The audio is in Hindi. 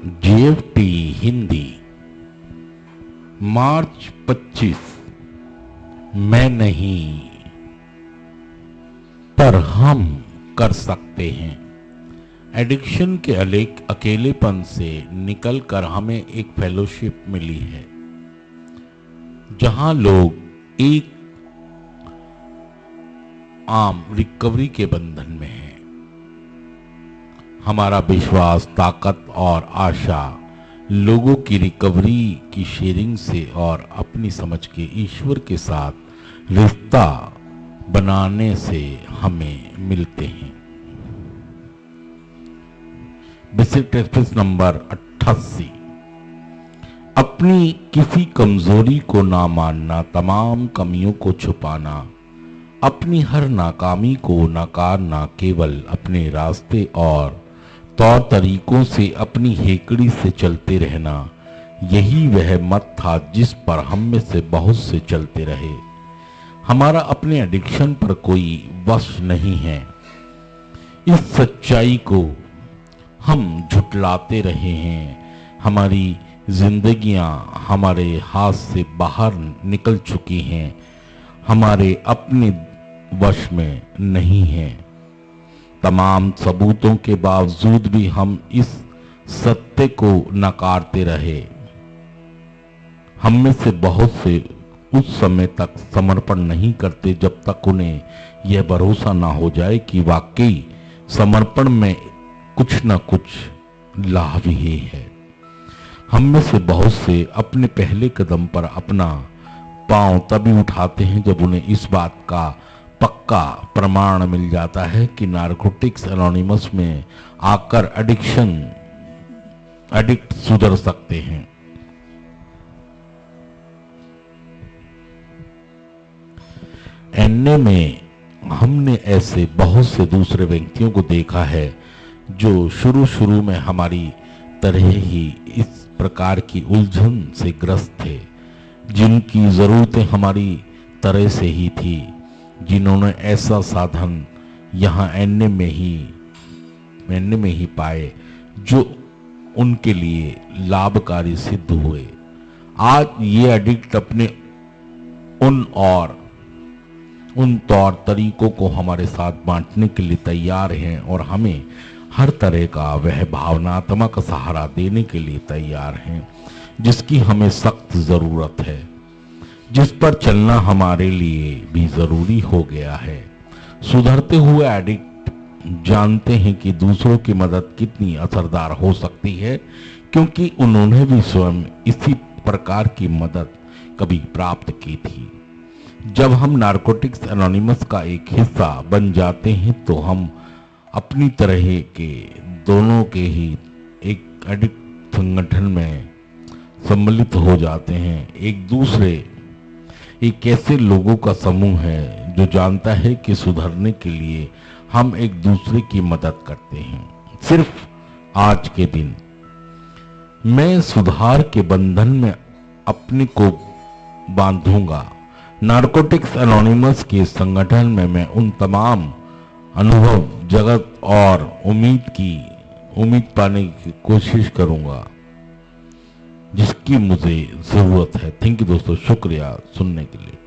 जीएफटी हिंदी मार्च 25। मैं नहीं पर हम कर सकते हैं। एडिक्शन के अकेलेपन से निकलकर हमें एक फेलोशिप मिली है जहां लोग एक आम रिकवरी के बंधन में हैं। हमारा विश्वास, ताकत और आशा लोगों की रिकवरी की शेयरिंग से और अपनी समझ के ईश्वर के साथ रिश्ता बनाने से हमें मिलते हैं। Basic text number 88। अपनी किसी कमजोरी को ना मानना, तमाम कमियों को छुपाना, अपनी हर नाकामी को नकारना, केवल अपने रास्ते और तौर तरीकों से अपनी हेकड़ी से चलते रहना, यही वह मत था जिस पर हम में से बहुत से चलते रहे। हमारा अपने एडिक्शन पर कोई वश नहीं है। इस सच्चाई को हम झुटलाते रहे हैं। हमारी जिंदगियां हमारे हाथ से बाहर निकल चुकी हैं, हमारे अपने वश में नहीं हैं। तमाम सबूतों के बावजूद भी हम इस सत्य को नकारते रहे। हम में से बहुत से उस समय तक समर्पण नहीं करते जब तक उन्हें यह भरोसा ना हो जाए कि वाकई समर्पण में कुछ न कुछ लाभ ही है। हम में से बहुत से अपने पहले कदम पर अपना पांव तभी उठाते हैं जब उन्हें इस बात का पक्का प्रमाण मिल जाता है कि नारकोटिक्स एनोनिमस में आकर एडिक्ट सुधर सकते हैं। एनए में हमने ऐसे बहुत से दूसरे व्यक्तियों को देखा है जो शुरू में हमारी तरह ही इस प्रकार की उलझन से ग्रस्त थे, जिनकी जरूरतें हमारी तरह से ही थी, जिन्होंने ऐसा साधन यहाँ एनए में ही पाए जो उनके लिए लाभकारी सिद्ध हुए। आज ये एडिक्ट अपने उन तौर तरीकों को हमारे साथ बांटने के लिए तैयार हैं और हमें हर तरह का वह भावनात्मक सहारा देने के लिए तैयार हैं जिसकी हमें सख्त जरूरत है, जिस पर चलना हमारे लिए भी जरूरी हो गया है। सुधरते हुए एडिक्ट जानते हैं कि दूसरों की मदद कितनी असरदार हो सकती है, क्योंकि उन्होंने भी स्वयं इसी प्रकार की मदद कभी प्राप्त की थी। जब हम नारकोटिक्स एनोनिमस का एक हिस्सा बन जाते हैं तो हम अपनी तरह के दोनों के ही एक एडिक्ट संगठन में सम्मिलित हो जाते हैं। एक ऐसे लोगों का समूह है जो जानता है कि सुधरने के लिए हम एक दूसरे की मदद करते हैं। सिर्फ आज के दिन मैं सुधार के बंधन में अपने को बांधूंगा। नारकोटिक्स एनोनिमस के संगठन में मैं उन तमाम अनुभव, जगत और उम्मीद पाने की कोशिश करूंगा जिसकी मुझे जरूरत है। थैंक यू दोस्तों, शुक्रिया सुनने के लिए।